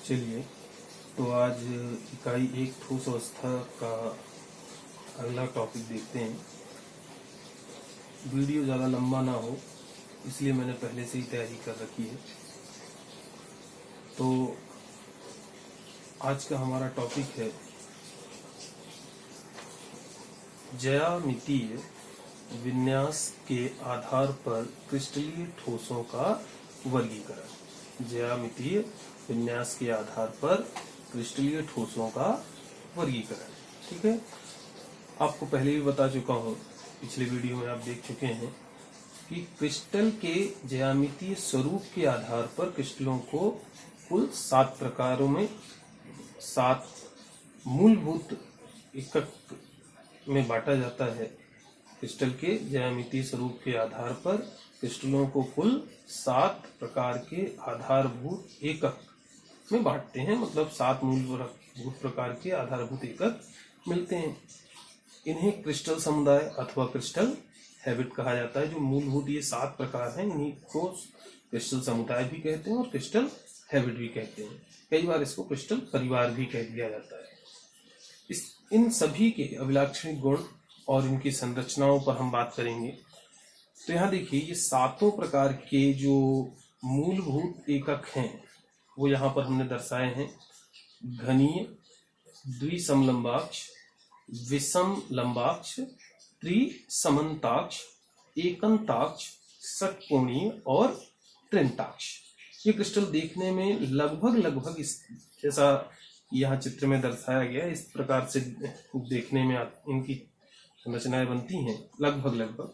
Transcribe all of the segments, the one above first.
चलिए, तो आज इकाई 1 ठोस अवस्था का अगला टॉपिक देखते हैं। वीडियो ज़्यादा लंबा ना हो इसलिए मैंने पहले से ही तैयारी कर रखी है। तो आज का हमारा टॉपिक है ज्यामितीय विन्यास के आधार पर क्रिस्टलीय ठोसों का वर्गीकरण। ज्यामितीय विन्यास के आधार पर क्रिस्टलीय ठोसों का वर्गीकरण। ठीक है, आपको पहले भी बता चुका हूं, पिछले वीडियो में आप देख चुके हैं कि क्रिस्टल के ज्यामितीय स्वरूप के आधार पर क्रिस्टलों को कुल 7 प्रकारों में 7 मूलभूत एकक में बांटा जाता है। क्रिस्टल के ज्यामितीय स्वरूप के आधार पर क्रिस्टलों को कुल 7 प्रकार के आधारभूत एकक में बांटते हैं, मतलब 7 मूलभूत प्रकार के आधारभूत एकक मिलते हैं। इन्हें क्रिस्टल समुदाय अथवा क्रिस्टल हैबिट कहा जाता है। जो मूलभूत ये 7 प्रकार हैं, इन्हीं को क्रिस्टल समुदाय भी कहते हैं और क्रिस्टल हैबिट भी कहते हैं। कई बार इसको क्रिस्टल परिवार भी कह दिया जाता है। इन सभी के अभिलाक्षणिक गुण और इनकी संरचनाओं पर हम बात करेंगे। तो यहाँ देखिए, ये 7 प्रकार के जो मूलभूत एकक हैं वो यहाँ पर हमने दर्शाए हैं। घनीय, द्विसमलंबाक्ष, विषम लंबाक्ष, त्रिसमन्ताक्ष, एकंताक्ष, षटकोणीय और त्रिंताक्ष। ये क्रिस्टल देखने में लगभग जैसा यहाँ चित्र में दर्शाया गया इस प्रकार से देखने में इनकी संरचनाएं बनती हैं लगभग।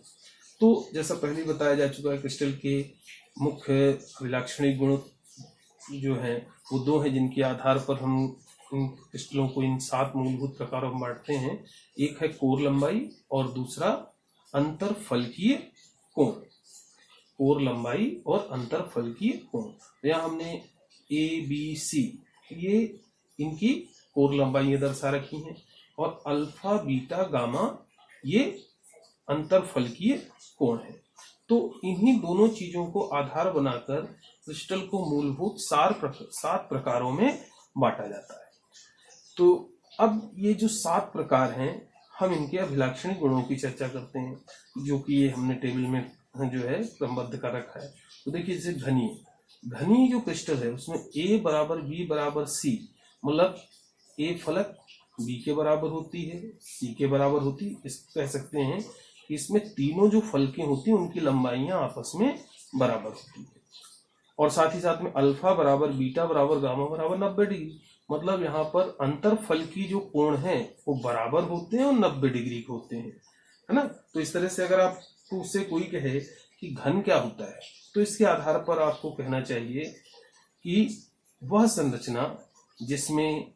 तो जैसा पहले बताया जा चुका है, क्रिस्टल के मुख्य अभिलाक्षणिक गुण जो हैं वो 2 हैं, जिनके आधार पर हम इन क्रिस्टलों को इन 7 मूलभूत प्रकारों में बांटते हैं। एक है कोर लंबाई और दूसरा अंतरफलकीय कोण। कोर लंबाई और अंतरफलकीय कोण। यहाँ हमने ABC ये इनकी कोर लंबाई दर्शा रखी हैं और अल्फा बीटा गामा ये अंतरफलकीय कोण है। तो इन्हीं दोनों चीजों को आधार बनाकर क्रिस्टल को मूलभूत 7 प्रकारों में बांटा जाता है। तो अब ये जो 7 प्रकार हैं, हम इनके अभिलाक्षणिक गुणों की चर्चा करते हैं, जो कि ये हमने टेबल में जो है क्रमबद्ध कर रखा है। तो देखिए, जैसे घनी जो क्रिस्टल है उसमें A बराबर B बराबर C, मतलब A फलक B के बराबर होती है, C के बराबर होती है। इस कह सकते हैं कि इसमें तीनों जो फलकें होती हैं उनकी लंबाइयां आपस में बराबर होती है। और साथ ही साथ में अल्फा बराबर बीटा बराबर गामा बराबर 90 डिग्री, मतलब यहाँ पर अंतरफलकी जो कोण है वो बराबर होते हैं और 90 डिग्री के होते हैं, है ना। तो इस तरह से अगर आपको उससे कोई कहे कि घन क्या होता है, तो इसके आधार पर आपको कहना चाहिए कि वह संरचना जिसमें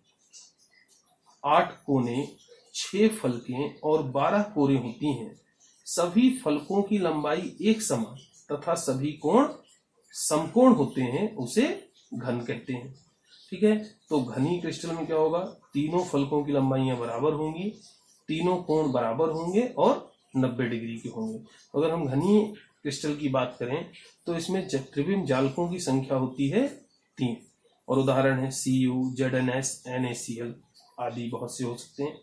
8 कोने, 6 फलकें और 12 कोरे होती हैं, सभी फलकों की लंबाई एक समान तथा सभी कोण समकोण होते हैं, उसे घन कहते हैं। ठीक है, तो घनी क्रिस्टल में क्या होगा, तीनों फलकों की लंबाइयां बराबर होंगी, तीनों कोण बराबर होंगे और 90 डिग्री के होंगे। अगर हम घनी क्रिस्टल की बात करें तो इसमें त्रिविम जालकों की संख्या होती है 3, और उदाहरण है Cu, ZnS, NaCl आदि बहुत से हो सकते हैं।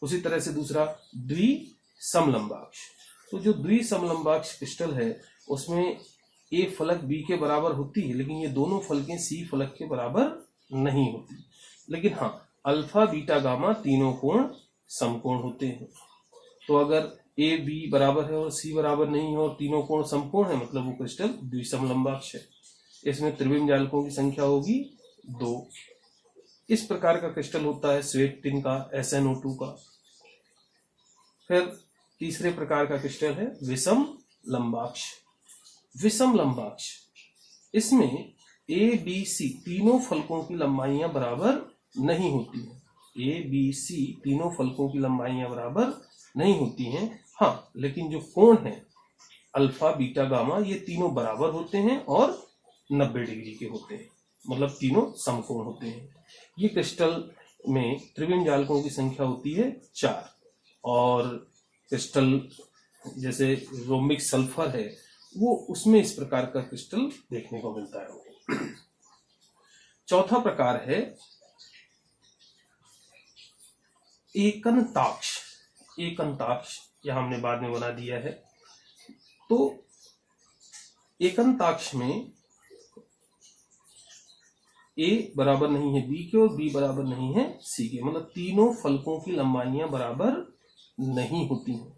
उसी तरह से दूसरा द्विसमलंबाक्ष। तो जो द्विसमलंबाक्ष क्रिस्टल है उसमें A फलक B के बराबर होती है, लेकिन ये दोनों फलकें C फलक के बराबर नहीं होती। लेकिन हाँ, अल्फा बीटा गामा तीनों कोण समकोण होते हैं। तो अगर A B बराबर है और C बराबर नहीं है और तीनों कोण समकोण है, मतलब वो क्रिस्टल द्विसमलंबाक्ष है। इसमें त्रिविम जालकों की संख्या होगी 2। इस प्रकार का क्रिस्टल होता है श्वेत टिन का, SnO2 का। फिर तीसरे प्रकार का क्रिस्टल है विषम लंबाक्ष। विषम लंबाक्ष, इसमें A B C तीनों फलकों की लंबाइयां बराबर नहीं होती हैं। A B C तीनों फलकों की लंबाइयां बराबर नहीं होती हैं, हाँ, लेकिन जो कोण है अल्फा बीटा गामा ये तीनों बराबर होते हैं और 90 डिग्री के होते हैं, मतलब तीनों समकोण होते हैं। ये क्रिस्टल में त्रिविम जालकों की संख्या होती है 4, और क्रिस्टल जैसे रोमिक सल्फर है वो उसमें इस प्रकार का क्रिस्टल देखने को मिलता है। चौथा प्रकार है एकंताक्ष। एकंताक्ष यह हमने बाद में बना दिया है। तो एकंताक्ष में A बराबर नहीं है B के और B बराबर नहीं है C के, मतलब तीनों फलकों की लंबाइयां बराबर नहीं होती हैं।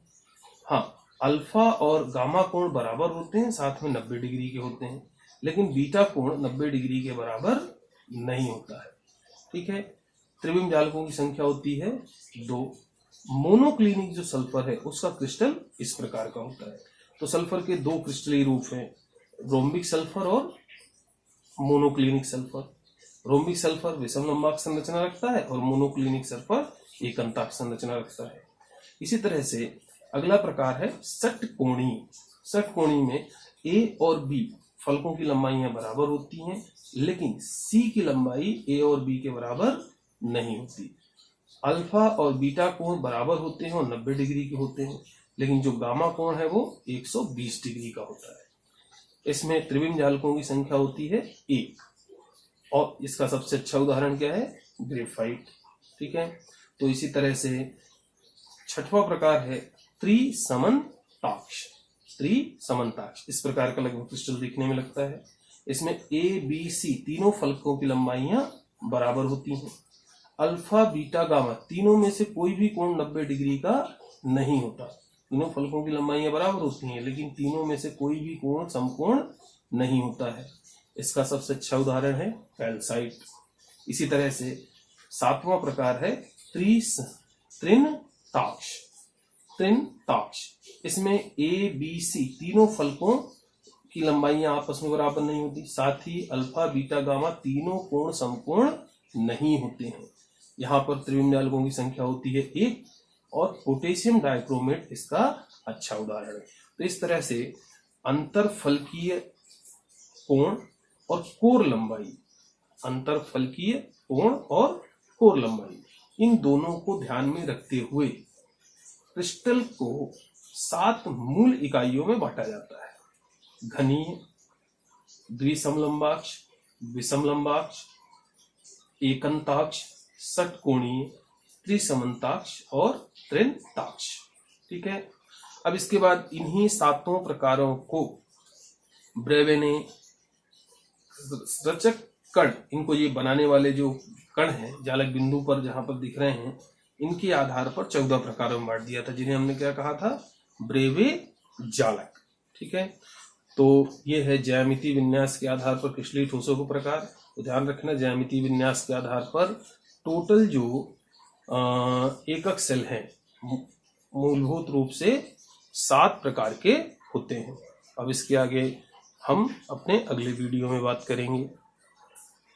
हाँ, अल्फा और गामा कोण बराबर होते हैं, साथ में 90 डिग्री के होते हैं, लेकिन बीटा कोण 90 डिग्री के बराबर नहीं होता है। ठीक है। त्रिविम जालकों की संख्या होती है 2। मोनोक्लिनिक जो सल्फर है उसका क्रिस्टल इस प्रकार का होता है। तो सल्फर के दो क्रिस्टलीय रूप हैं, रोम्बिक सल्फर और मोनोक्लिनिक सल्फर। रोम्बिक सल्फर विषम लंबाक्ष संरचना रखता है और मोनोक्लिनिक सल्फर एकंताक्ष संरचना रखता है। इसी तरह से अगला प्रकार है षटकोणी। षटकोणी में A और B फलकों की लंबाइयां बराबर होती हैं, लेकिन C की लंबाई A और B के बराबर नहीं होती। अल्फा और बीटा कोण बराबर होते हैं और 90 डिग्री के होते हैं, लेकिन जो गामा कोण है वो 120 डिग्री का होता है। इसमें त्रिविम जालकों की संख्या होती है 1, और इसका सबसे अच्छा उदाहरण क्या है? ग्रेफाइट। ठीक है। तो इसी तरह से छठवां प्रकार है त्रिसमनताक्ष। त्रिसमनताक्ष इस प्रकार का लगभग क्रिस्टल दिखने में लगता है। इसमें A, B, C तीनों फलकों की लंबाइयां बराबर होती हैं। अल्फा, बीटा, गामा तीनों में से कोई भी कोण 90 डिग्री का नहीं होता। तीनों फलकों की लंबाइयां बराबर होती हैं, लेकिन तीनों में से कोई भी कोण समकोण नहीं होता है। इसका सबसे अच्छा उदाहरण है कैल्साइट। इसी तरह से सातवां प्रकार है त्रिनताक्ष। त्रिनताक्ष इसमें A, B, C तीनों फलकों की लंबाइयां आपस में बराबर नहीं होती, साथ ही अल्फा, बीटा, गामा तीनों कोण समकोण नहीं होते हैं। यहाँ पर त्रिविम जालकों की संख्या होती है 1, और पोटेशियम डाइक्रोमेट इसका अच्छा उदाहरण है। तो इस तरह से अंतरफलकीय कोण और कोर लंबाई, अंतरफलकीय कोण और कोर लंबाई, इन दोनों को ध्यान में रखते हुए क्रिस्टल को 7 मूल इकाइयों में बांटा जाता है। घनीय, द्विसमलंबाक्ष, विषमलंबाक्ष, एकंताक्ष, षटकोणीय, त्रिसमनताक्ष और त्रिनताक्ष। ठीक है। अब इसके बाद इन्हीं 7 प्रकारों को ब्रेवे ने रचक कण, इनको ये बनाने वाले जो कण हैं जालक बिंदु पर जहां पर दिख रहे हैं, इनके आधार पर 14 प्रकारों में बांट दिया था, जिन्हें हमने क्या कहा था? ब्रेवे जालक। ठीक है। तो ये है ज्यामितीय विन्यास के आधार पर क्रिस्टलीय ठोसों के प्रकार। तो ध्यान रखना, ज्यामितीय विन्यास के आधार पर टोटल जो एकक सेल हैं मूलभूत रूप से 7 प्रकार के होते हैं। अब इसके आगे हम अपने अगले वीडियो में बात करेंगे।